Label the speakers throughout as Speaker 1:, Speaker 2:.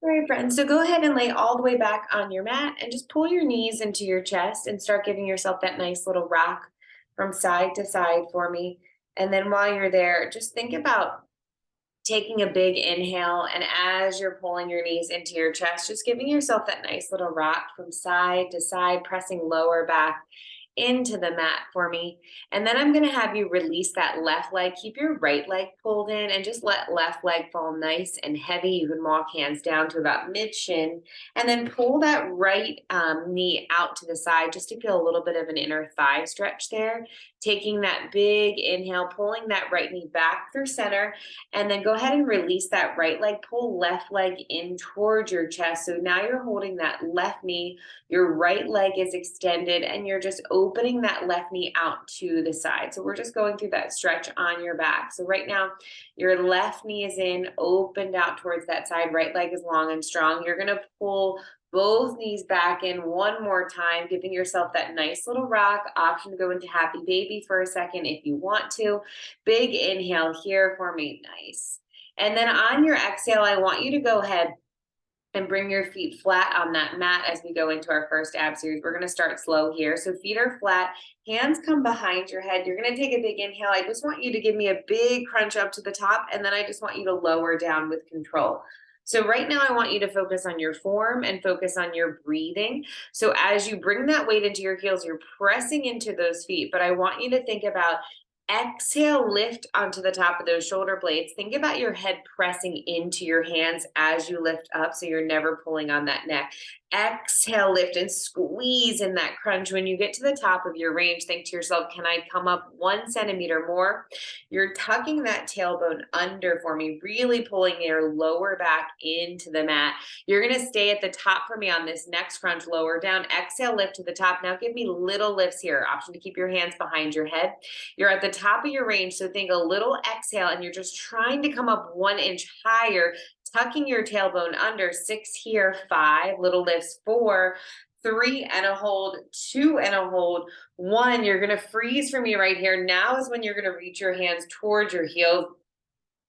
Speaker 1: All right, friends. So go ahead and lay all the way back on your mat and just pull your knees into your chest and start giving yourself that nice little rock from side to side for me. And then while you're there, just think about taking a big inhale. And as you're pulling your knees into your chest, just giving yourself that nice little rock from side to side, pressing lower back into the mat for me. And then I'm going to have you release that left leg. Keep your right leg pulled in and just let left leg fall nice and heavy. You can walk hands down to about mid shin and then pull that right knee out to the side just to feel a little bit of an inner thigh stretch there. Taking that big inhale, pulling that right knee back through center, and then go ahead and release that right leg. Pull left leg in towards your chest. So now you're holding that left knee, your right leg is extended, and you're just opening that left knee out to the side. So we're just going through that stretch on your back. So right now, your left knee is in, opened out towards that side. Right leg is long and strong. You're going to pull both knees back in one more time, giving yourself that nice little rock. Option to go into happy baby for a second if you want to. Big inhale here for me. Nice. And then on your exhale, I want you to go ahead and bring your feet flat on that mat as we go into our first ab series. We're going to start slow here. So feet are flat, hands come behind your head. You're going to take a big inhale. I just want you to give me a big crunch up to the top, and then I just want you to lower down with control. So right now I want you to focus on your form and focus on your breathing. So as you bring that weight into your heels, you're pressing into those feet, but I want you to think about exhale, lift onto the top of those shoulder blades. Think about your head pressing into your hands as you lift up so you're never pulling on that neck. Exhale, lift and squeeze in that crunch. When you get to the top of your range, think to yourself, can I come up 1 centimeter more? You're tucking that tailbone under for me, really pulling your lower back into the mat. You're going to stay at the top for me on this next crunch, lower down. Exhale, lift to the top. Now give me little lifts here. Option to keep your hands behind your head. You're at the top of your range, so think a little exhale, and you're just trying to come up 1 inch higher, tucking your tailbone under. 6 here, 5, little lifts, 4, 3 and a hold, 2 and a hold, 1. You're going to freeze for me right here. Now is when you're going to reach your hands towards your heels,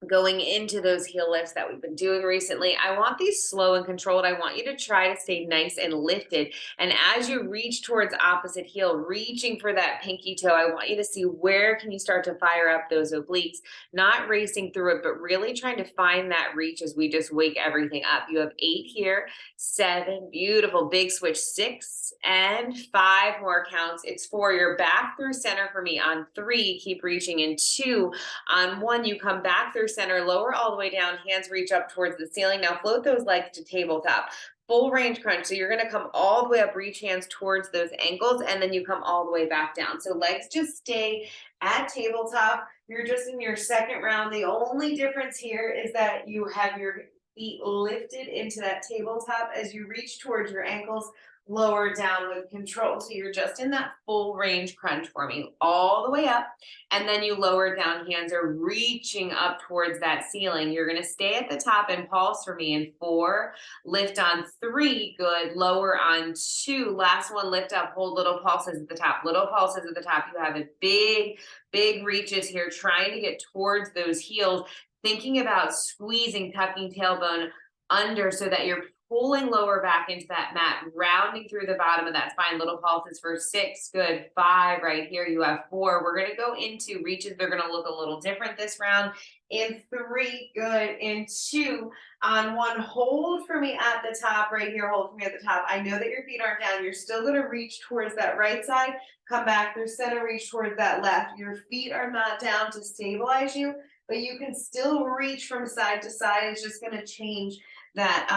Speaker 1: going into those heel lifts that we've been doing recently. I want these slow and controlled. I want you to try to stay nice and lifted. And as you reach towards opposite heel, reaching for that pinky toe, I want you to see where can you start to fire up those obliques, not racing through it, but really trying to find that reach as we just wake everything up. You have 8 here, 7, beautiful, big switch, 6 and 5 more counts. It's 4, you're back through center for me on 3, keep reaching in 2, on 1, you come back through center, lower all the way down, hands reach up towards the ceiling. Now float those legs to tabletop. Full range crunch. So you're going to come all the way up, reach hands towards those ankles, and then you come all the way back down. So legs just stay at tabletop. You're just in your second round. The only difference here is that you have your feet lifted into that tabletop as you reach towards your ankles, lower down with control. So you're just in that full range crunch for me, all the way up. And then you lower down, hands are reaching up towards that ceiling. You're going to stay at the top and pulse for me in 4, lift on 3, good, lower on 2, last one, lift up, hold, little pulses at the top, little pulses at the top. You have a big reaches here, trying to get towards those heels, thinking about squeezing, tucking tailbone under so that you're pulling lower back into that mat, rounding through the bottom of that spine. Little pulses for 6, good, 5 right here. You have 4. We're going to go into reaches. They're going to look a little different this round. In 3, good, in 2, on 1, hold for me at the top right here, hold for me at the top. I know that your feet aren't down. You're still going to reach towards that right side, come back through center, reach towards that left. Your feet are not down to stabilize you, but you can still reach from side to side. It's just going to change that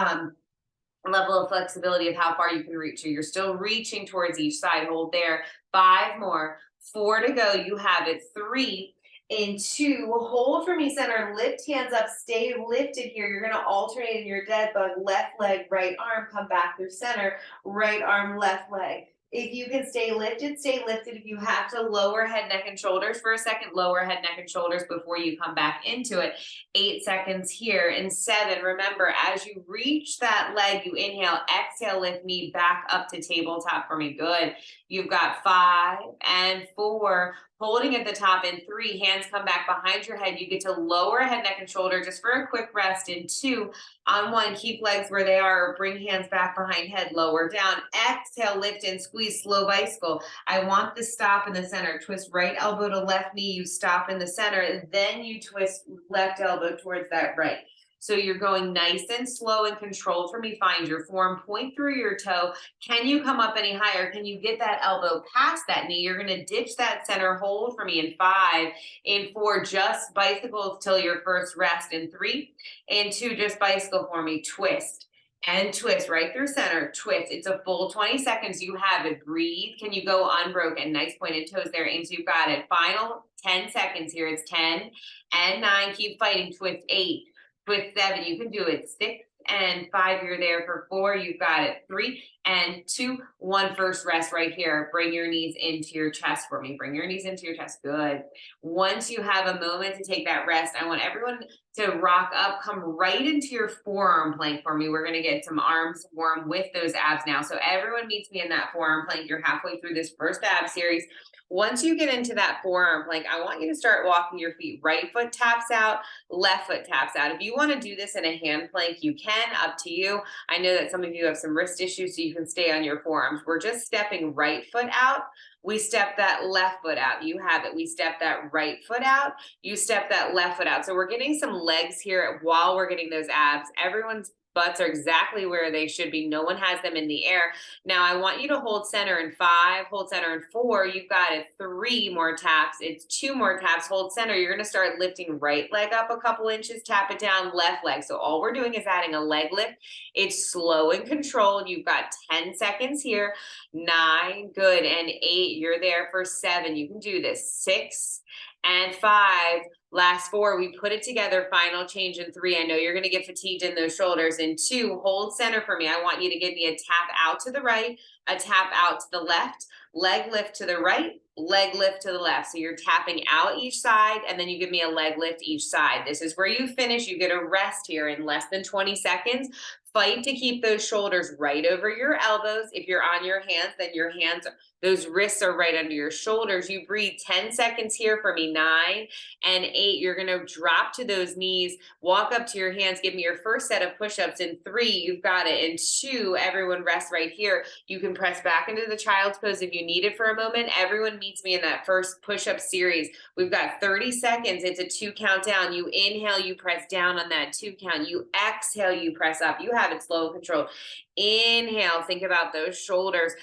Speaker 1: level of flexibility of how far you can reach. So you're still reaching towards each side. Hold there. 5 more. 4 to go. You have it. 3, in 2. Hold for me, center. Lift hands up. Stay lifted here. You're going to alternate in your dead bug. Left leg, right arm. Come back through center. Right arm, left leg. If you can stay lifted, stay lifted. If you have to lower head, neck, and shoulders for a second, lower head, neck, and shoulders before you come back into it. 8 seconds here. In 7, remember, as you reach that leg, you inhale, exhale, lift knee back up to tabletop for me. Good. You've got 5 and 4. holding at the top. In 3, hands come back behind your head. You get to lower head, neck, and shoulder just for a quick rest. In 2, on 1, keep legs where they are, or bring hands back behind head, lower down. Exhale, lift and squeeze, slow bicycle. I want the stop in the center. Twist right elbow to left knee, you stop in the center, and then you twist left elbow towards that right. So you're going nice and slow and controlled for me. Find your form, point through your toe. Can you come up any higher? Can you get that elbow past that knee? You're gonna ditch that center, hold for me in 5, in 4, just bicycle till your first rest. In 3, in 2, just bicycle for me, twist and twist right through center, twist. It's a full 20 seconds. You have it. Breathe. Can you go unbroken? Nice pointed toes there. And so you've got it. Final 10 seconds here. It's 10 and 9. Keep fighting. Twist 8, twist 7. You can do it. 6 and 5. You're there for 4. You've got it. 3 and 2, 1. First rest right here. Bring your knees into your chest for me. Bring your knees into your chest. Good. Once you have a moment to take that rest, I want everyone to rock up, come right into your forearm plank for me. We're going to get some arms warm with those abs now. So everyone meets me in that forearm plank. You're halfway through this first ab series. Once you get into that forearm plank, I want you to start walking your feet. Right foot taps out, left foot taps out. If you want to do this in a hand plank, you can, up to you. I know that some of you have some wrist issues, so you can stay on your forearms. We're just stepping right foot out. We step that left foot out. You have it. We step that right foot out. You step that left foot out. So we're getting some legs here while we're getting those abs. Everyone's butts are exactly where they should be. No one has them in the air. Now I want you to hold center in 5, hold center in 4. You've got it. 3 more taps. It's 2 more taps. Hold center. You're going to start lifting right leg up a couple inches, tap it down, left leg. So all we're doing is adding a leg lift. It's slow and controlled. You've got 10 seconds here. 9, good. And 8, you're there for 7. You can do this. 6 and 5. Last 4, we put it together. Final change in 3. I know you're going to get fatigued in those shoulders. In 2, hold center for me. I want you to give me a tap out to the right, a tap out to the left, leg lift to the right, leg lift to the left. So you're tapping out each side, and then you give me a leg lift each side. This is where you finish. You get a rest here in less than 20 seconds. Fight to keep those shoulders right over your elbows. If you're on your hands, then your hands, those wrists are right under your shoulders. You breathe 10 seconds here for me. 9 and 8. You're going to drop to those knees, walk up to your hands, give me your first set of push-ups. In 3, you've got it. In 2, everyone rest right here. You can press back into the child's pose if you need it for a moment. Everyone meets me in that first push-up series. We've got 30 seconds. It's a 2 countdown. You inhale, you press down on that 2 count. You exhale, you press up. You have it slow and controlled. Inhale, think about those shoulders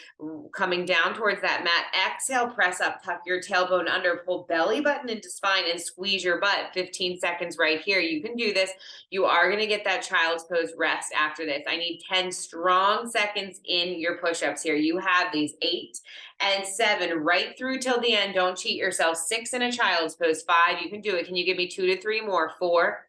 Speaker 1: coming down towards that mat. Exhale, press up, tuck your tailbone under, pull belly button into spine and squeeze your butt. 15 seconds right here. You can do this. You are going to get that child's pose rest after this. I need 10 strong seconds in your push-ups here. You have these. 8 and 7 right through till the end. Don't cheat yourself. 6 in a child's pose. 5, you can do it. Can you give me 2 to 3 more? 4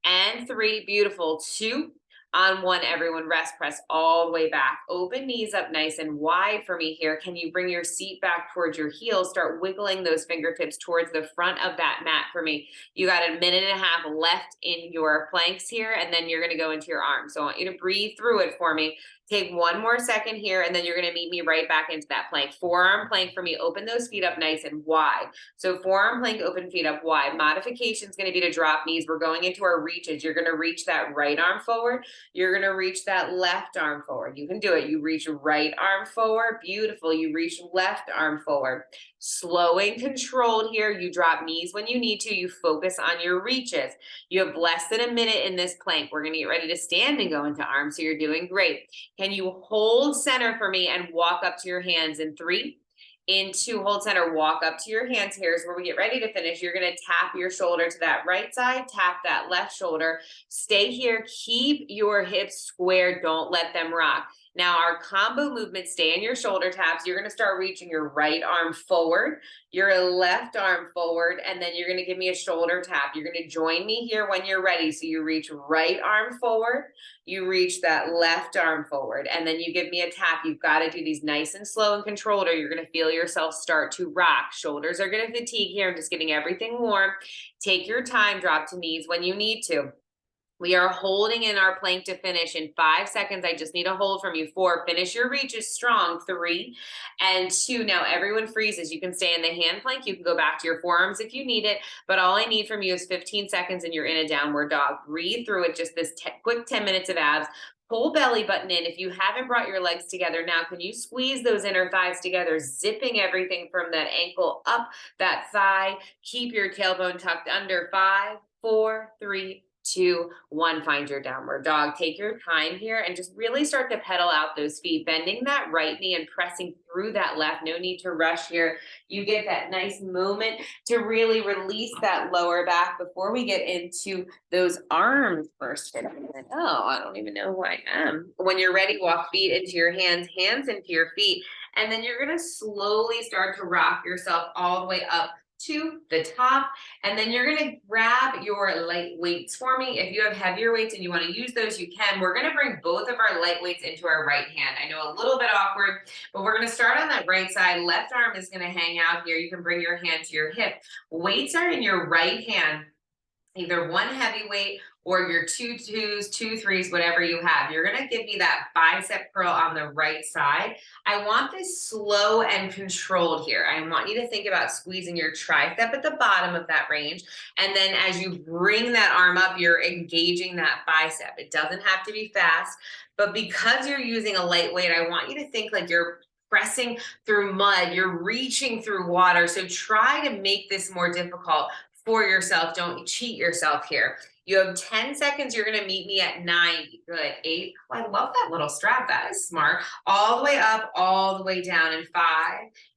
Speaker 1: and 3. Beautiful. 2 on 1, everyone rest, press all the way back. Open knees up nice and wide for me here. Can you bring your seat back towards your heels? Start wiggling those fingertips towards the front of that mat for me. You got a minute and a half left in your planks here, and then you're going to go into your arms. So I want you to breathe through it for me. Take 1 more second here, and then you're going to meet me right back into that plank. Forearm plank for me. Open those feet up nice and wide. So forearm plank, open feet up wide. Modification is going to be to drop knees. We're going into our reaches. You're going to reach that right arm forward. You're going to reach that left arm forward. You can do it. You reach right arm forward. Beautiful. You reach left arm forward. Slow and controlled here. You drop knees when you need to. You focus on your reaches. You have less than a minute in this plank. We're going to get ready to stand and go into arms. So you're doing great. Can you hold center for me and walk up to your hands in 3, in 2, hold center, walk up to your hands. Here's where we get ready to finish. You're going to tap your shoulder to that right side, tap that left shoulder. Stay here. Keep your hips squared. Don't let them rock. Now our combo movement, stay in your shoulder taps. You're going to start reaching your right arm forward, your left arm forward, and then you're going to give me a shoulder tap. You're going to join me here when you're ready. So you reach right arm forward, you reach that left arm forward, and then you give me a tap. You've got to do these nice and slow and controlled, or you're going to feel yourself start to rock. Shoulders are going to fatigue here. I'm just getting everything warm. Take your time, drop to knees when you need to. We are holding in our plank to finish in 5 seconds. I just need a hold from you. 4, finish your reaches strong. 3 and 2. Now everyone freezes. You can stay in the hand plank. You can go back to your forearms if you need it, but all I need from you is 15 seconds and you're in a downward dog. Breathe through it, just this quick 10 minutes of abs. Pull belly button in. If you haven't brought your legs together now, can you squeeze those inner thighs together, zipping everything from that ankle up that thigh? Keep your tailbone tucked under. 5, 4, 3, 2, 1. Find your downward dog. Take your time here and just really start to pedal out those feet, bending that right knee and pressing through that left. No need to rush here. You get that nice moment to really release that lower back before we get into those arms first. Oh, I don't even know who I am. When you're ready, walk feet into your hands, hands into your feet. And then you're going to slowly start to rock yourself all the way up to the top. And then you're going to grab your light weights for me. If you have heavier weights and you want to use those, you can. We're going to bring both of our light weights into our right hand. I know a little bit awkward, but we're going to start on that right side. Left arm is going to hang out here. You can bring your hand to your hip. Weights are in your right hand, either one heavy weight or your 2 2s, 2 3s, whatever you have. You're gonna give me that bicep curl on the right side. I want this slow and controlled here. I want you to think about squeezing your tricep at the bottom of that range. And then as you bring that arm up, you're engaging that bicep. It doesn't have to be fast, but because you're using a lightweight, I want you to think like you're pressing through mud, you're reaching through water. So try to make this more difficult for yourself. Don't cheat yourself here. You have 10 seconds. You're going to meet me at 90. Good. 8. Oh, I love that little strap. That is smart. All the way up, all the way down in 5.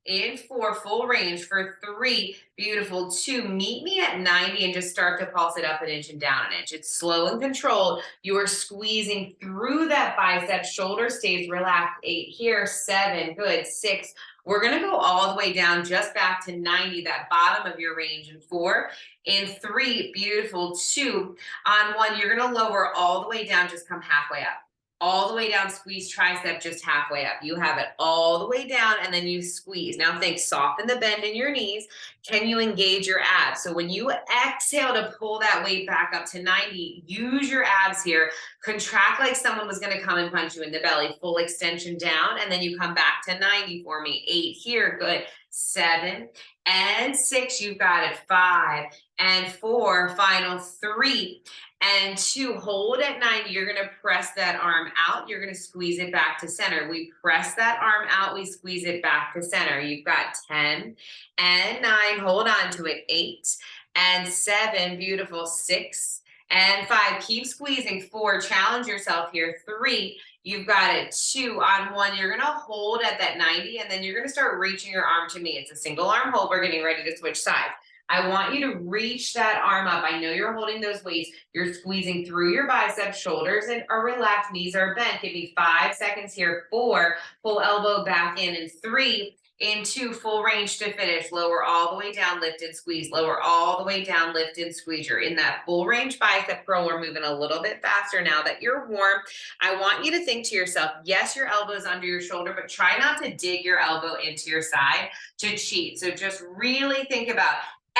Speaker 1: In 4, full range for 3. Beautiful. 2, meet me at 90 and just start to pulse it up an inch and down an inch. It's slow and controlled. You are squeezing through that bicep. Shoulder stays relaxed. 8 here. 7. Good. 6. We're going to go all the way down just back to 90, that bottom of your range. In 4, in 3, beautiful. 2, on 1, you're going to lower all the way down, just come halfway up. All the way down, squeeze tricep just halfway up. You have it all the way down, and then you squeeze. Now think, soften the bend in your knees. Can you engage your abs? So when you exhale to pull that weight back up to 90, use your abs here. Contract like someone was going to come and punch you in the belly. Full extension down, and then you come back to 90 for me. 8 here, good. 7 and 6, you've got it. 5 and 4, final 3 and 2. Hold at 90. You're going to press that arm out. You're going to squeeze it back to center. We press that arm out. We squeeze it back to center. You've got 10 and 9. Hold on to it. 8 and 7. Beautiful. 6 and 5. Keep squeezing. 4. Challenge yourself here. 3. You've got it. 2 on 1. You're going to hold at that 90, and then you're going to start reaching your arm to me. It's a single arm hold. We're getting ready to switch sides. I want you to reach that arm up. I know you're holding those weights. You're squeezing through your biceps, shoulders are relaxed, knees are bent. Give me 5 seconds here. 4, pull elbow back in. And 3, in 2, full range to finish. Lower all the way down, lift and squeeze. Lower all the way down, lift and squeeze. You're in that full range bicep curl. We're moving a little bit faster now that you're warm. I want you to think to yourself, yes, your elbow's under your shoulder, but try not to dig your elbow into your side to cheat. So just really think about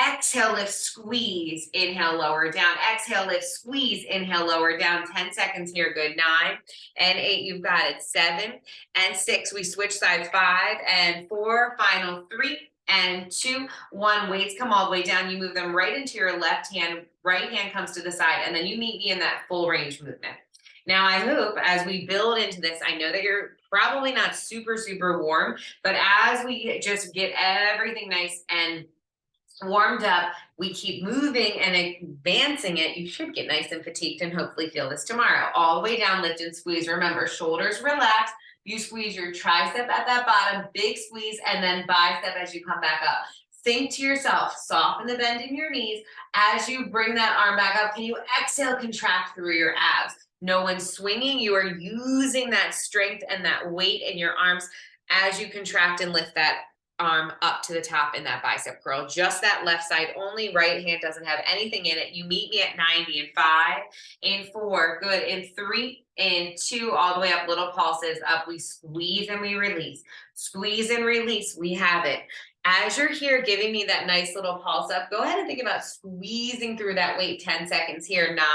Speaker 1: exhale, lift, squeeze, inhale, lower down, exhale, lift, squeeze, inhale, lower down. 10 seconds here. Good. 9 and 8. You've got it. 7 and 6. We switch sides. 5 and 4. Final 3 and 2. 1. Weights come all the way down. You move them right into your left hand. Right hand comes to the side, and then you meet me in that full range movement. Now, I hope as we build into this, I know that you're probably not super, super warm, but as we just get everything nice and warmed up, we keep moving and advancing it, you should get nice and fatigued and hopefully feel this tomorrow. All the way down, lift and squeeze. Remember, shoulders relaxed. You squeeze your tricep at that bottom, big squeeze, and then bicep as you come back up. Think to yourself, soften the bend in your knees. As you bring that arm back up, can you exhale, contract through your abs? No one's swinging. You are using that strength and that weight in your arms as you contract and lift that arm up to the top in that bicep curl. Just that left side only. Right hand doesn't have anything in it. You meet me at 90 in 5, in 4, good, in 3, in 2, all the way up, little pulses up. We squeeze and we release. Squeeze and release. We have it. As you're here giving me that nice little pulse up, go ahead and think about squeezing through that weight 10 seconds here. 9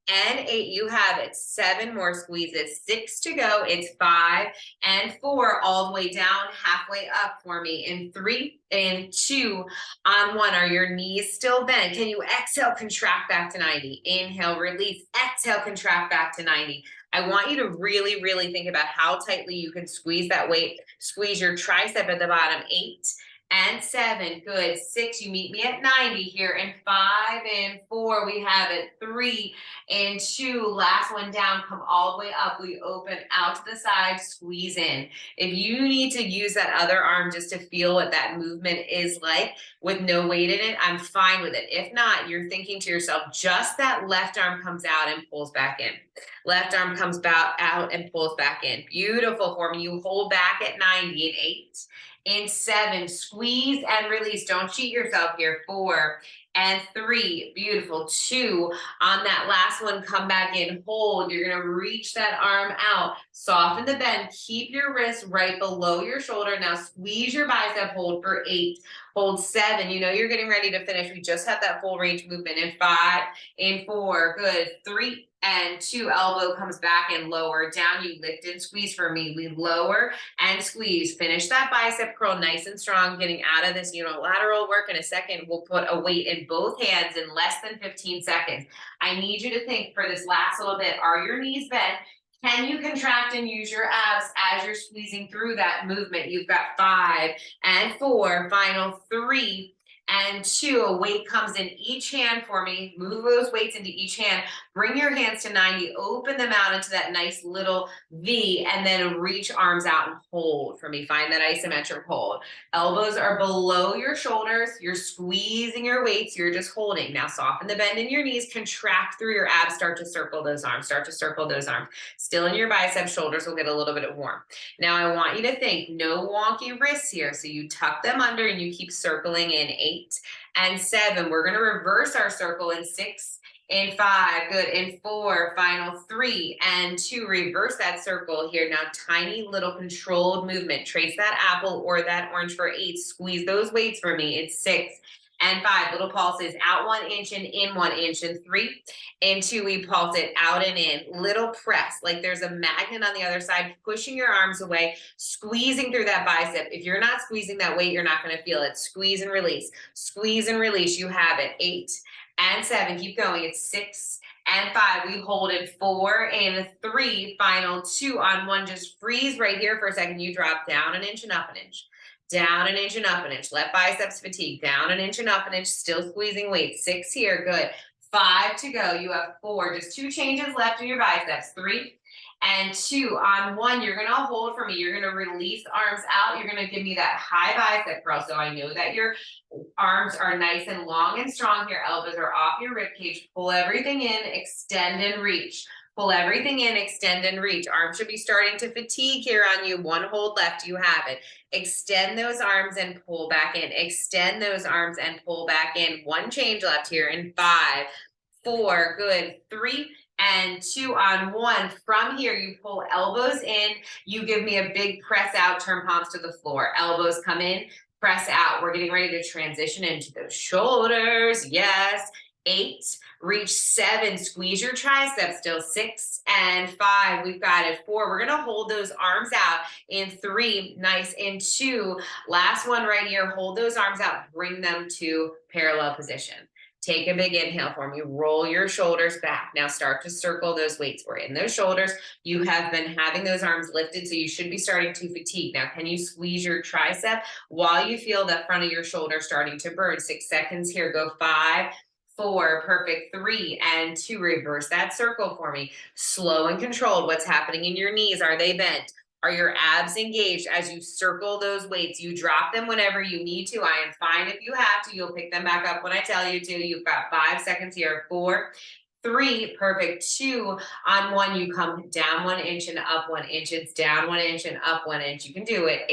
Speaker 1: and 8, you have it. 7 more squeezes. 6 to go. It's 5 and 4, all the way down, halfway up for me. In 3 and 2 on 1. Are your knees still bent? Can you exhale, contract back to 90? Inhale, release. Exhale, contract back to 90. I want you to really, really think about how tightly you can squeeze that weight. Squeeze your tricep at the bottom. 8 and 7, good. 6, you meet me at 90 here. And 5 and 4, we have it. 3 and 2, last one down, come all the way up. We open out to the side, squeeze in. If you need to use that other arm just to feel what that movement is like with no weight in it, I'm fine with it. If not, you're thinking to yourself, just that left arm comes out and pulls back in. Left arm comes back out and pulls back in. Beautiful for me. You hold back at 90. And 8 and 7, squeeze and release. Don't cheat yourself here. 4 and 3, beautiful. 2, on that last one, come back in, hold. You're gonna reach that arm out, soften the bend, keep your wrist right below your shoulder. Now squeeze your bicep, hold for 8, hold 7. You know you're getting ready to finish. We just had that full range movement. In 5 and 4, good. 3 and 2, elbow comes back and lower. Down, you lift and squeeze for me. We lower and squeeze. Finish that bicep curl nice and strong, getting out of this unilateral work. In a second, we'll put a weight in both hands in less than 15 seconds. I need you to think for this last little bit, are your knees bent? Can you contract and use your abs as you're squeezing through that movement? You've got 5 and 4, final 3 and 2. A weight comes in each hand for me. Move those weights into each hand. Bring your hands to 90. Open them out into that nice little V, and then reach arms out and hold for me. Find that isometric hold. Elbows are below your shoulders. You're squeezing your weights. You're just holding. Now soften the bend in your knees. Contract through your abs. Start to circle those arms. Start to circle those arms. Still in your biceps. Shoulders will get a little bit of warm. Now I want you to think no wonky wrists here. So you tuck them under and you keep circling in. 8 and 7. We're going to reverse our circle in 6 and 5. Good. In 4, final 3 and 2. Reverse that circle here. Now, tiny little controlled movement. Trace that apple or that orange for 8. Squeeze those weights for me. It's 6 and 5. Little pulses out 1 inch and in 1 inch. And 3 and 2, we pulse it out and in. Little press, like there's a magnet on the other side, pushing your arms away, squeezing through that bicep. If you're not squeezing that weight, you're not going to feel it. Squeeze and release. Squeeze and release. You have it. 8 and 7. Keep going. It's 6 and 5. We hold it. 4 and 3. Final 2 on 1. Just freeze right here for a second. You drop down 1 inch and up 1 inch. Down 1 inch and up 1 inch. Let biceps fatigue. Down 1 inch and up 1 inch. Still squeezing weight. 6 here. Good. 5 to go. You have 4. Just 2 changes left in your biceps. 3 and 2 on 1. You're going to hold for me. You're going to release arms out. You're going to give me that high bicep curl. So I know that your arms are nice and long and strong. Your elbows are off your rib cage. Pull everything in, extend and reach. Pull everything in, extend and reach. Arms should be starting to fatigue here on you. 1 hold left. You have it. Extend those arms and pull back in. Extend those arms and pull back in. 1 change left here in 5, 4, good. 3 and 2 on 1. From here, you pull elbows in. You give me a big press out, turn palms to the floor. Elbows come in, press out. We're getting ready to transition into those shoulders. Yes. 8, reach 7, squeeze your triceps still. 6 and 5, we've got it. 4, we're going to hold those arms out. In 3, nice. In 2, last one right here, hold those arms out, bring them to parallel position. Take a big inhale for me. Roll your shoulders back. Now start to circle those weights. We're in those shoulders. You have been having those arms lifted, so you should be starting to fatigue. Now, can you squeeze your tricep while you feel the front of your shoulder starting to burn? 6 seconds here. Go. 5, 4, perfect. 3 and 2, reverse that circle for me. Slow and controlled. What's happening in your knees? Are they bent? Are your abs engaged as you circle those weights? You drop them whenever you need to. I am fine if you have to. You'll pick them back up when I tell you to. You've got 5 seconds here. 4, 3, perfect. 2 on 1. You come down 1 inch and up 1 inch. It's down 1 inch and up 1 inch. You can do it.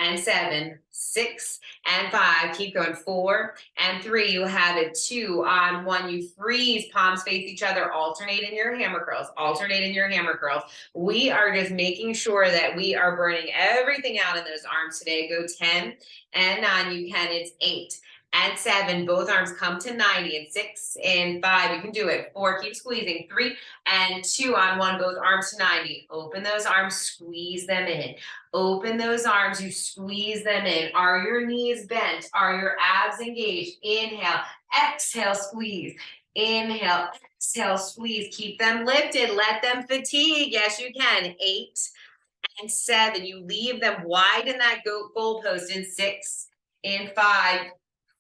Speaker 1: and 7, 6 and 5. Keep going. 4 and 3. You have it. 2 on 1. You freeze. Palms face each other. Alternate in your hammer curls. Alternate in your hammer curls. We are just making sure that we are burning everything out in those arms today. Go 10 and 9. You can. It's 8 and 7. Both arms come to 90. And 6 and 5. You can do it. 4. Keep squeezing. 3 and 2 on 1. Both arms to 90. Open those arms. Squeeze them in. Open those arms. You squeeze them in. Are your knees bent? Are your abs engaged? Inhale. Exhale. Squeeze. Inhale. Exhale. Squeeze. Keep them lifted. Let them fatigue. Yes, you can. 8 and 7. You leave them wide in that goalpost. In 6, in 5,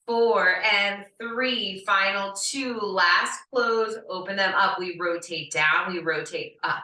Speaker 1: 4 and 3. Final 2. Last close. Open them up. We rotate down. We rotate up.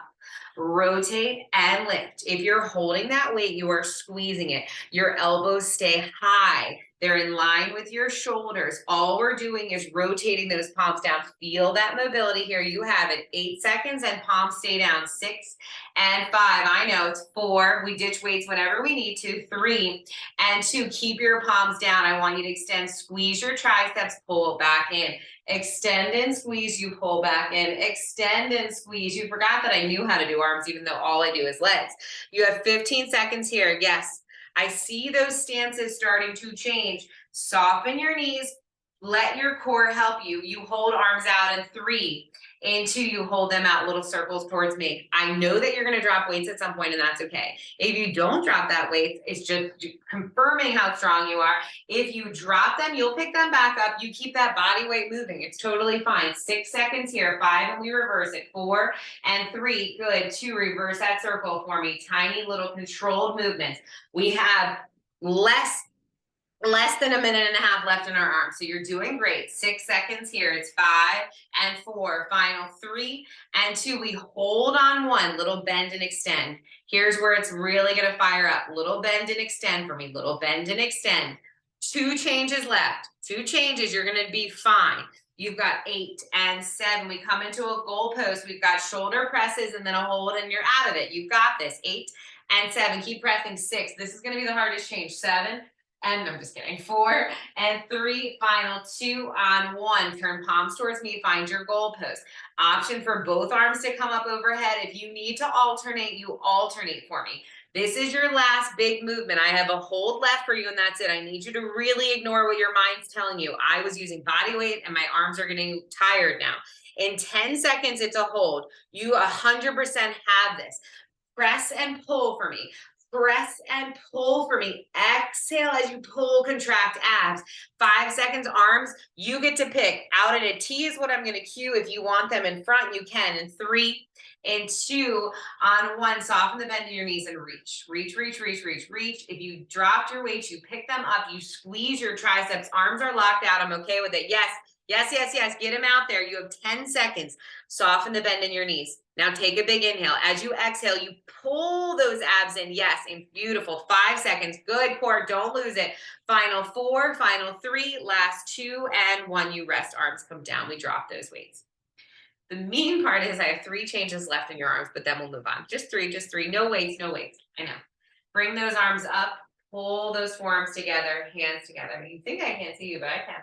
Speaker 1: Rotate and lift. If you're holding that weight, you are squeezing it. Your elbows stay high. They're in line with your shoulders. All we're doing is rotating those palms down. Feel that mobility here. You have it. 8 seconds and palms stay down. 6 and 5. I know it's 4. We ditch weights whenever we need to. 3 and 2. Keep your palms down. I want you to extend. Squeeze your triceps. Pull it back in. Extend and squeeze, you pull back in. Extend and squeeze. You forgot that I knew how to do arms, even though all I do is legs. You have 15 seconds here. Yes, I see those stances starting to change. Soften your knees. Let your core help you. You hold arms out in 3. In 2, you hold them out, little circles towards me. I know that you're going to drop weights at some point, and that's okay. If you don't drop that weight, it's just confirming how strong you are. If you drop them, you'll pick them back up. You keep that body weight moving. It's totally fine. 6 seconds here. 5, and we reverse it. 4 and 3. Good. 2, reverse that circle for me. Tiny little controlled movements. We have less than a minute and a half left in our arms. So you're doing great. 6 seconds here. It's 5 and 4. Final 3 and 2. We hold on 1. Little bend and extend. Here's where it's really going to fire up. Little bend and extend for me. Little bend and extend. 2 changes left. 2 changes. You're going to be fine. You've got 8 and 7. We come into a goalpost. We've got shoulder presses and then a hold and you're out of it. You've got this. 8 and 7. Keep pressing. 6. This is going to be the hardest change. 7 and I'm just kidding. 4 and 3. Final 2 on 1. Turn palms towards me. Find your goalpost. Option for both arms to come up overhead. If you need to alternate, you alternate for me. This is your last big movement. I have a hold left for you, and that's it. I need you to really ignore what your mind's telling you. I was using body weight, and my arms are getting tired now. In 10 seconds, it's a hold. You 100% have this. Press and pull for me. Press and pull for me. Exhale as you pull, contract abs. 5 seconds, arms. You get to pick. Out at a T is what I'm going to cue. If you want them in front, you can. In 3 and 2 on 1. Soften the bend in your knees and reach. Reach, reach, reach, reach, reach. If you dropped your weights, you pick them up. You squeeze your triceps. Arms are locked out. I'm okay with it. Yes. Yes, yes, yes. Get them out there. You have 10 seconds. Soften the bend in your knees. Now take a big inhale. As you exhale, you pull those abs in. Yes, and beautiful. 5 seconds. Good core. Don't lose it. Final 4, final 3, last 2, and 1. You rest. Arms come down. We drop those weights. The mean part is I have 3 changes left in your arms, but then we'll move on. Just 3, just 3. No weights, no weights. I know. Bring those arms up. Pull those forearms together, hands together. You think I can't see you, but I can.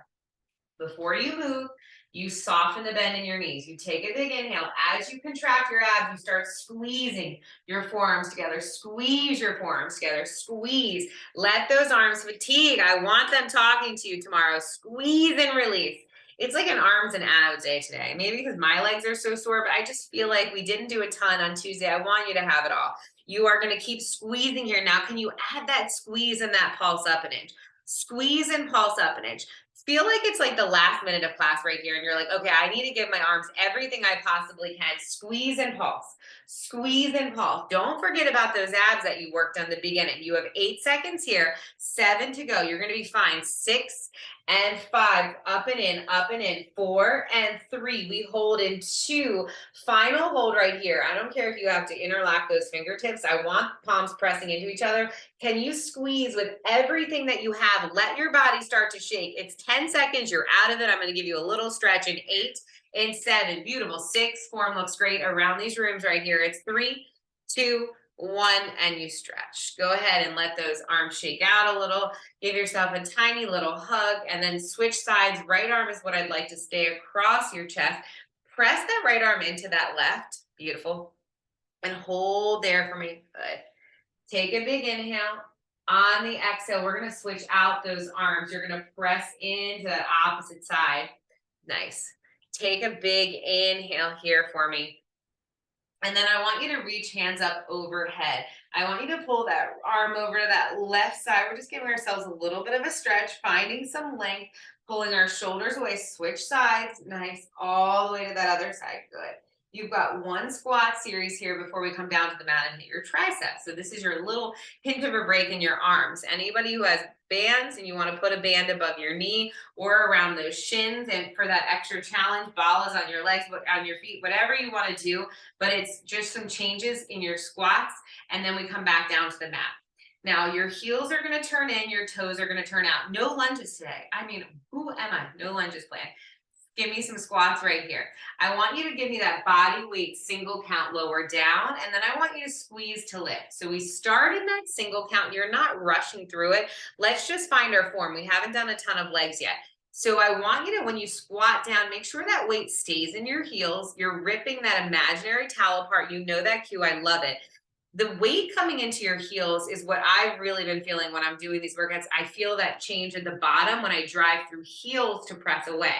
Speaker 1: Before you move, you soften the bend in your knees. You take a big inhale. As you contract your abs, you start squeezing your forearms together. Squeeze your forearms together. Squeeze. Let those arms fatigue. I want them talking to you tomorrow. Squeeze and release. It's like an arms and abs day today. Maybe because my legs are so sore, but I just feel like we didn't do a ton on Tuesday. I want you to have it all. You are going to keep squeezing here. Now, can you add that squeeze and that pulse up an inch? Squeeze and pulse up an inch. Feel like it's like the last minute of class right here, and you're like, okay, I need to give my arms everything I possibly can. Squeeze and pulse. Squeeze and pulse. Don't forget about those abs that you worked on the beginning. You have 8 seconds here, 7 to go. You're going to be fine. 6 and 5, up and in, 4 and 3. We hold in 2. Final hold right here. I don't care if you have to interlock those fingertips. I want palms pressing into each other. Can you squeeze with everything that you have? Let your body start to shake. It's 10 seconds. You're out of it. I'm going to give you a little stretch in 8 and 7. Beautiful. 6. Form looks great around these rooms right here. It's 3, 2, one, and you stretch. Go ahead and let those arms shake out a little. Give yourself a tiny little hug and then switch sides. Right arm is what I'd like to stay across your chest. Press that right arm into that left. Beautiful. And hold there for me. Good. Take a big inhale. On the exhale, we're going to switch out those arms. You're going to press into the opposite side. Nice. Take a big inhale here for me. And then I want you to reach hands up overhead. I want you to pull that arm over to that left side. We're just giving ourselves a little bit of a stretch, finding some length, pulling our shoulders away, switch sides. Nice. All the way to that other side. Good. You've got one squat series here before we come down to the mat and hit your triceps. So this is your little hint of a break in your arms. Anybody who has bands and you want to put a band above your knee or around those shins and for that extra challenge, balas on your legs, on your feet, whatever you want to do, but it's just some changes in your squats. And then we come back down to the mat. Now your heels are going to turn in, your toes are going to turn out. No lunges today. I mean, who am I? No lunges planned. Give me some squats right here. I want you to give me that body weight single count lower down, and then I want you to squeeze to lift. So we start in that single count. You're not rushing through it. Let's just find our form. We haven't done a ton of legs yet. So I want you to, when you squat down, make sure that weight stays in your heels. You're ripping that imaginary towel apart. You know that cue. I love it. The weight coming into your heels is what I've really been feeling when I'm doing these workouts. I feel that change at the bottom when I drive through heels to press away.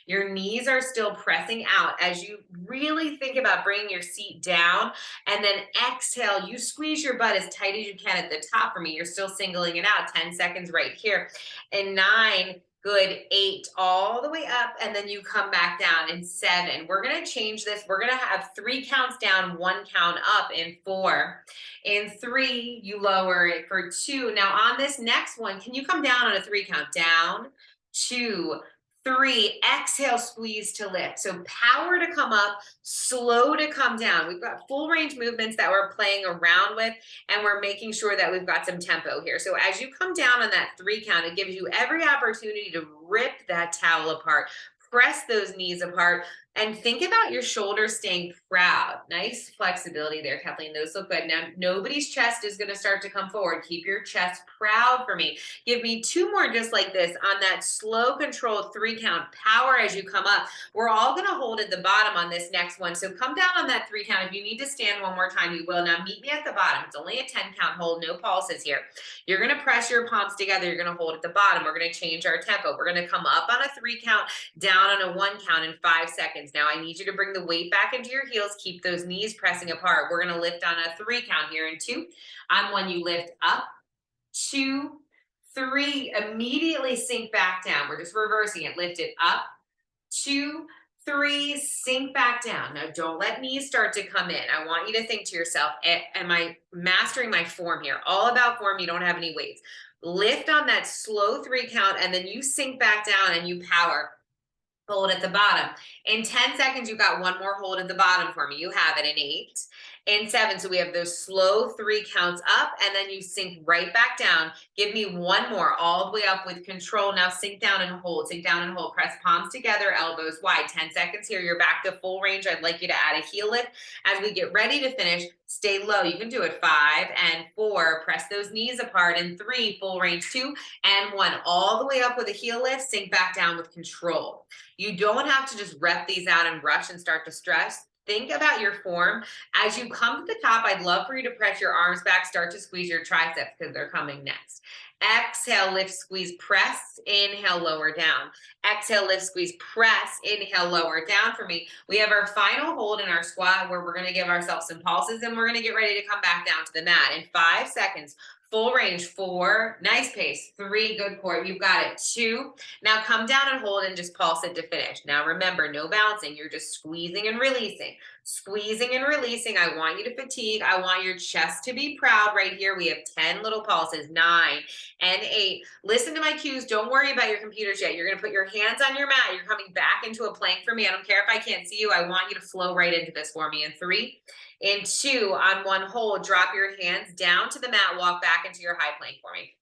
Speaker 1: Your knees are still pressing out as you really think about bringing your seat down, and then exhale. You squeeze your butt as tight as you can at the top for me. You're still singling it out. 10 seconds right here. And 9, good. 8, all the way up, and then you come back down in 7. We're going to change this. We're going to have 3 counts down, 1 count up in 4. In 3, you lower it for 2. Now on this next one, can you come down on a 3 count? Down, 2, 3, exhale, squeeze to lift. So power to come up, slow to come down. We've got full range movements that we're playing around with, and we're making sure that we've got some tempo here. So as you come down on that 3 count, it gives you every opportunity to rip that towel apart, press those knees apart, and think about your shoulders staying proud. Nice flexibility there, Kathleen. Those look good. Now, nobody's chest is going to start to come forward. Keep your chest proud for me. Give me 2 more just like this on that slow, controlled 3 count. Power as you come up. We're all going to hold at the bottom on this next one. So come down on that 3 count. If you need to stand one more time, you will. Now, meet me at the bottom. It's only a 10 count hold, no pulses here. You're going to press your palms together. You're going to hold at the bottom. We're going to change our tempo. We're going to come up on a 3 count, down on a 1 count in 5 seconds. Now I need you to bring the weight back into your heels. Keep those knees pressing apart. We're going to lift on a 3 count here in 2. On 1, you lift up, 2, 3, immediately sink back down. We're just reversing it. Lift it up, 2, 3, sink back down. Now don't let knees start to come in. I want you to think to yourself, am I mastering my form here? All about form. You don't have any weights. Lift on that slow 3 count, and then you sink back down and you power. Hold at the bottom. In 10 seconds, you got 1 more hold at the bottom for me. You have it in 8. In 7, so we have those slow 3 counts up, and then you sink right back down. Give me 1 more, all the way up with control. Now sink down and hold, sink down and hold. Press palms together, elbows wide. 10 seconds here. You're back to full range. I'd like you to add a heel lift. As we get ready to finish, stay low. You can do it 5 and 4. Press those knees apart in 3, full range 2 and 1. All the way up with a heel lift, sink back down with control. You don't have to just rep these out and rush and start to stress. Think about your form. As you come to the top, I'd love for you to press your arms back, start to squeeze your triceps because they're coming next. Exhale, lift, squeeze, press, inhale, lower down. Exhale, lift, squeeze, press, inhale, lower down for me. We have our final hold in our squat where we're going to give ourselves some pulses and we're going to get ready to come back down to the mat in 5 seconds. Full range, 4, nice pace, 3, good core, you've got it, 2. Now come down and hold and just pulse it to finish. Now remember, no bouncing, you're just squeezing and releasing. Squeezing and releasing. I want you to fatigue. I want your chest to be proud right here. We have 10 little pulses, 9 and 8. Listen to my cues. Don't worry about your computers yet. You're going to put your hands on your mat. You're coming back into a plank for me. I don't care if I can't see you. I want you to flow right into this for me in 3. In 2, on 1 hold, drop your hands down to the mat, walk back into your high plank for me.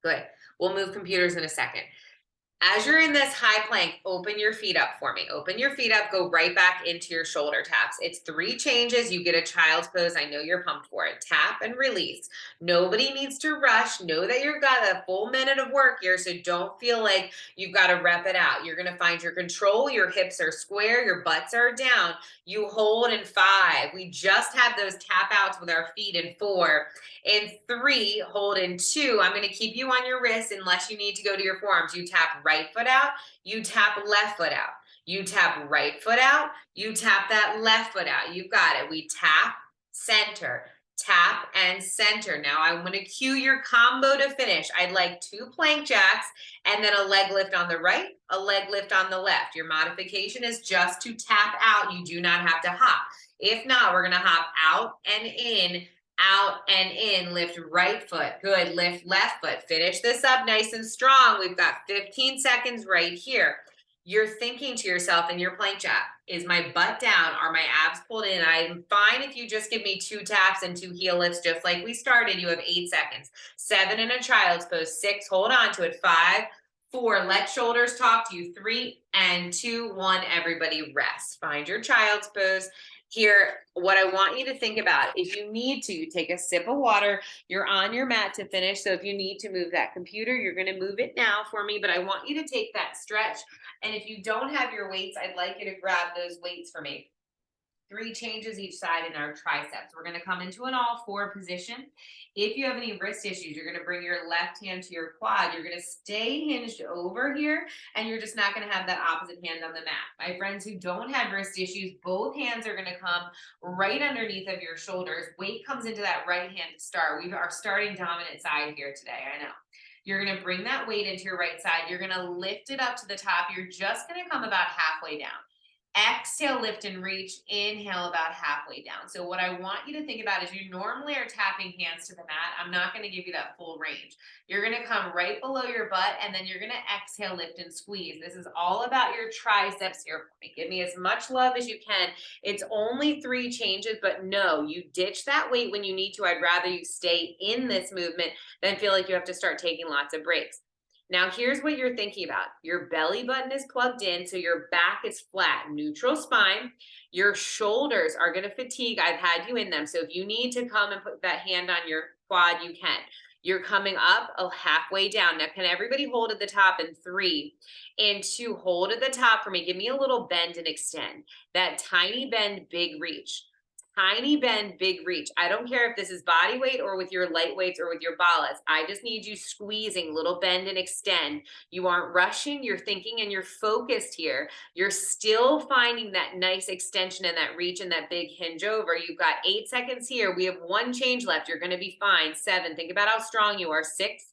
Speaker 1: Good. We'll move computers in a second. As you're in this high plank, open your feet up for me. Open your feet up, go right back into your shoulder taps. It's 3 changes. You get a child's pose. I know you're pumped for it. Tap and release. Nobody needs to rush. Know that you've got a full minute of work here, so don't feel like you've got to rep it out. You're going to find your control. Your hips are square, your butts are down. You hold in 5. We just had those tap outs with our feet in 4. In 3, hold in 2. I'm going to keep you on your wrist unless you need to go to your forearms. You tap right foot out, you tap left foot out. You tap right foot out, you tap that left foot out. You've got it. We tap, center, tap, and center. Now I'm going to cue your combo to finish. I'd like 2 plank jacks and then a leg lift on the right, a leg lift on the left. Your modification is just to tap out. You do not have to hop. If not, we're going to hop out and in, lift right foot. Good, lift left foot. Finish this up nice and strong. We've got 15 seconds right here. You're thinking to yourself in your plank jack, is my butt down? Are my abs pulled in? I'm fine if you just give me 2 taps and 2 heel lifts, just like we started. You have 8 seconds. 7 in a child's pose. 6, hold on to it. 5, 4, let shoulders talk to you. 3 and 2, 1, everybody rest. Find your child's pose. Here, what I want you to think about, if you need to, you take a sip of water, you're on your mat to finish. So if you need to move that computer, you're going to move it now for me, but I want you to take that stretch. And if you don't have your weights, I'd like you to grab those weights for me. 3 changes each side in our triceps. We're going to come into an all 4 position. If you have any wrist issues, you're going to bring your left hand to your quad. You're going to stay hinged over here, and you're just not going to have that opposite hand on the mat. My friends who don't have wrist issues, both hands are going to come right underneath of your shoulders. Weight comes into that right hand to start. We are starting dominant side here today, I know. You're going to bring that weight into your right side. You're going to lift it up to the top. You're just going to come about halfway down. Exhale, lift and reach. Inhale, about halfway down. So what I want you to think about is you normally are tapping hands to the mat. I'm not going to give you that full range. You're going to come right below your butt, and then you're going to exhale, lift, and squeeze. This is all about your triceps here. Give me as much love as you can. It's only 3 changes, but no, you ditch that weight when you need to. I'd rather you stay in this movement than feel like you have to start taking lots of breaks. Now, here's what you're thinking about. Your belly button is plugged in, so your back is flat, neutral spine. Your shoulders are going to fatigue. I've had you in them. So if you need to come and put that hand on your quad, you can. You're coming up halfway down. Now, can everybody hold at the top in 3 and 2? Hold at the top for me. Give me a little bend and extend. That tiny bend, big reach. Tiny bend, big reach. I don't care if this is body weight or with your light weights or with your balas. I just need you squeezing, little bend and extend. You aren't rushing, you're thinking and you're focused here. You're still finding that nice extension and that reach and that big hinge over. You've got 8 seconds here. We have 1 change left. You're going to be fine. 7, think about how strong you are. 6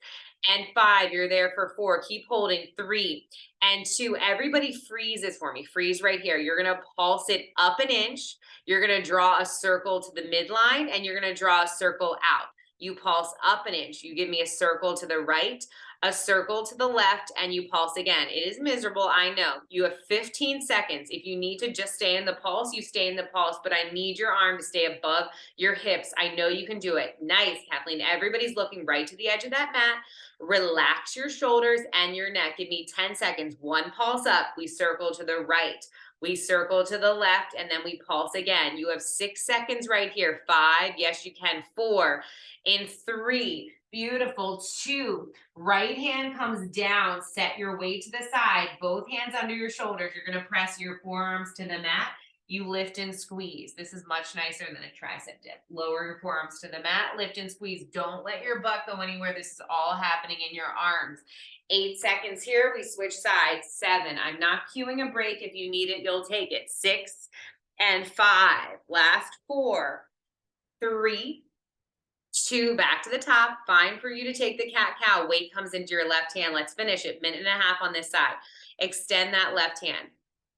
Speaker 1: and 5, you're there for 4. Keep holding. 3 and 2. Everybody freezes for me. Freeze right here. You're going to pulse it up an inch. You're going to draw a circle to the midline, and you're going to draw a circle out. You pulse up an inch. You give me a circle to the right, a circle to the left, and you pulse again. It is miserable, I know. You have 15 seconds. If you need to just stay in the pulse, you stay in the pulse, but I need your arm to stay above your hips. I know you can do it. Nice, Kathleen. Everybody's looking right to the edge of that mat. Relax your shoulders and your neck. Give me 10 seconds. 1 pulse up. We circle to the right. We circle to the left, and then we pulse again. You have 6 seconds right here. 5, yes, you can. 4, in 3, beautiful. 2, right hand comes down. Set your weight to the side. Both hands under your shoulders. You're going to press your forearms to the mat. You lift and squeeze. This is much nicer than a tricep dip. Lower your forearms to the mat, lift and squeeze. Don't let your butt go anywhere. This is all happening in your arms. 8 seconds here. We switch sides. 7. I'm not cueing a break. If you need it, you'll take it. 6 and 5. Last 4, 3, 2, back to the top. Fine for you to take the cat-cow. Weight comes into your left hand. Let's finish it. 1.5 minutes on this side. Extend that left hand.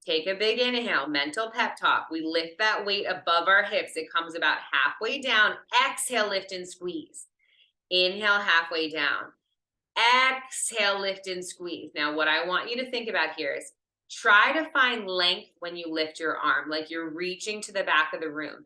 Speaker 1: Take a big inhale, mental pep talk. We lift that weight above our hips. It comes about halfway down. Exhale, lift and squeeze. Inhale, halfway down. Exhale, lift and squeeze. Now, what I want you to think about here is try to find length when you lift your arm, like you're reaching to the back of the room.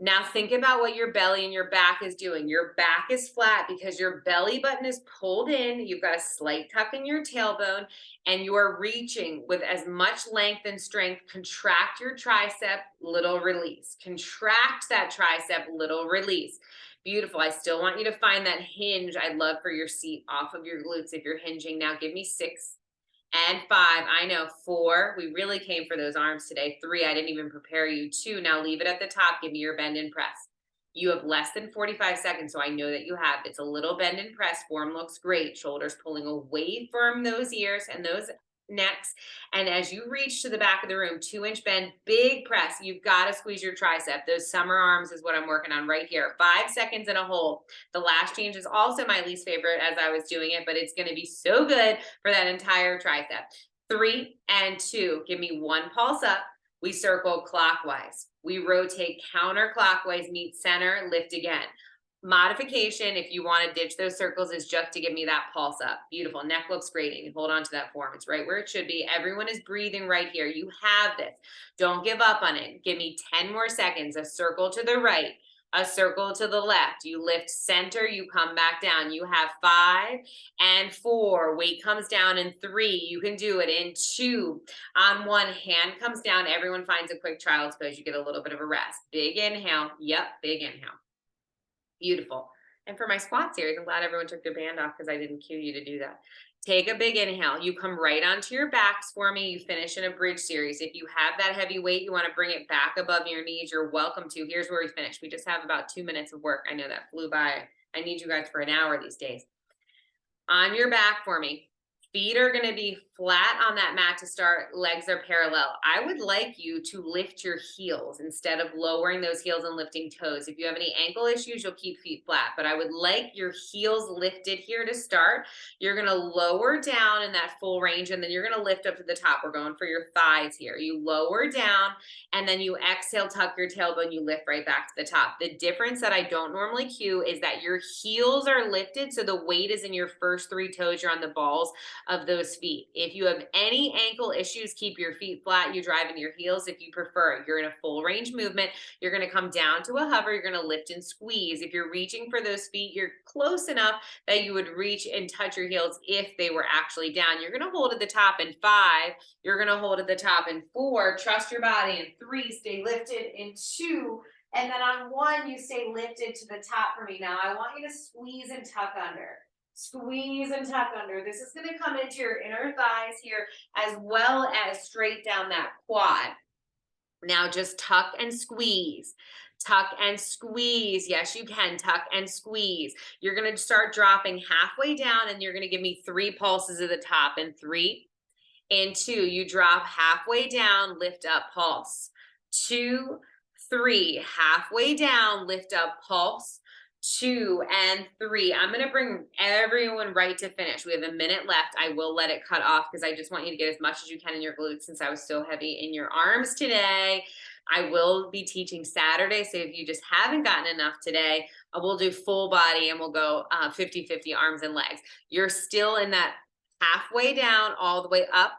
Speaker 1: Now think about what your belly and your back is doing. Your back is flat because your belly button is pulled in. You've got a slight tuck in your tailbone and you are reaching with as much length and strength. Contract your tricep, little release. Contract that tricep, little release. Beautiful. I still want you to find that hinge. I'd love for your seat off of your glutes if you're hinging. Now give me 6 and 5. I know. 4. We really came for those arms today. 3. I didn't even prepare you. 2. Now leave it at the top. Give me your bend and press. You have less than 45 seconds, so I know that you have. It's a little bend and press. Form looks great. Shoulders pulling away from those ears and those necks. And as you reach to the back of the room, 2-inch bend, big press. You've got to squeeze your tricep. Those summer arms is what I'm working on right here. 5 seconds in a hold. The last change is also my least favorite as I was doing it, but it's going to be so good for that entire tricep. 3 and 2. Give me 1 pulse up. We circle clockwise. We rotate counterclockwise, meet center, lift again. Modification, if you want to ditch those circles, is just to give me that pulse up. Beautiful. Neck looks great. And you hold on to that form. It's right where it should be. Everyone is breathing right here. You have this. Don't give up on it. Give me 10 more seconds. A circle to the right, a circle to the left. You lift center, you come back down. You have 5 and 4. Weight comes down in 3. You can do it in 2. On 1, hand comes down. Everyone finds a quick child's pose. You get a little bit of a rest. Big inhale. Yep, big inhale. Beautiful. And for my squat series, I'm glad everyone took their band off because I didn't cue you to do that. Take a big inhale. You come right onto your backs for me. You finish in a bridge series. If you have that heavy weight, you want to bring it back above your knees, you're welcome to. Here's where we finish. We just have about 2 minutes of work. I know that flew by. I need you guys for an hour these days. On your back for me. Feet are going to be flat on that mat to start. Legs are parallel. I would like you to lift your heels instead of lowering those heels and lifting toes. If you have any ankle issues, you'll keep feet flat, but I would like your heels lifted here to start. You're going to lower down in that full range, and then you're going to lift up to the top. We're going for your thighs here. You lower down, and then you exhale, tuck your tailbone, you lift right back to the top. The difference that I don't normally cue is that your heels are lifted, so the weight is in your first 3 toes. You're on the balls of those feet. If you have any ankle issues, keep your feet flat. You drive in your heels if you prefer. You're in a full range movement. You're going to come down to a hover. You're going to lift and squeeze. If you're reaching for those feet, you're close enough that you would reach and touch your heels if they were actually down. You're going to hold at the top in 5. You're going to hold at the top in 4. Trust your body. In 3, stay lifted. In 2, and then on 1, you stay lifted to the top for me. Now I want you to squeeze and tuck under. Squeeze and tuck under. This is going to come into your inner thighs here as well as straight down that quad. Now just tuck and squeeze. Tuck and squeeze. Yes, you can. Tuck and squeeze. You're going to start dropping halfway down and you're going to give me 3 pulses at the top. In 3, in 2, you drop halfway down, lift up, pulse. 2, 3, halfway down, lift up, pulse. 2 and 3. I'm going to bring everyone right to finish. We have a minute left. I will let it cut off because I just want you to get as much as you can in your glutes since I was so heavy in your arms today. I will be teaching Saturday, so if you just haven't gotten enough today, we'll do full body and we'll go 50-50 arms and legs. You're still in that halfway down all the way up.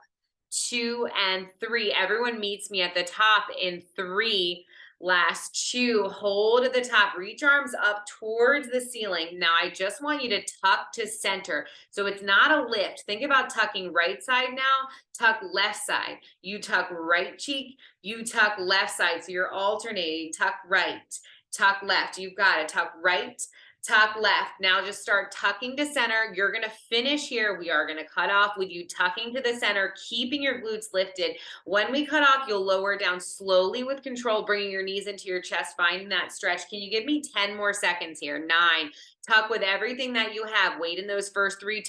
Speaker 1: 2 and 3. Everyone meets me at the top in 3. Last 2, hold at the top, reach arms up towards the ceiling. Now I just want you to tuck to center. So it's not a lift. Think about tucking right side now, tuck left side. You tuck right cheek, you tuck left side. So you're alternating, tuck right, tuck left. You've got it, tuck right, tuck left. Now just start tucking to center. You're going to finish here. We are going to cut off with you tucking to the center, keeping your glutes lifted. When we cut off, you'll lower down slowly with control, bringing your knees into your chest, finding that stretch. Can you give me 10 more seconds here? 9, tuck with everything that you have. Weight in those first 3 toes.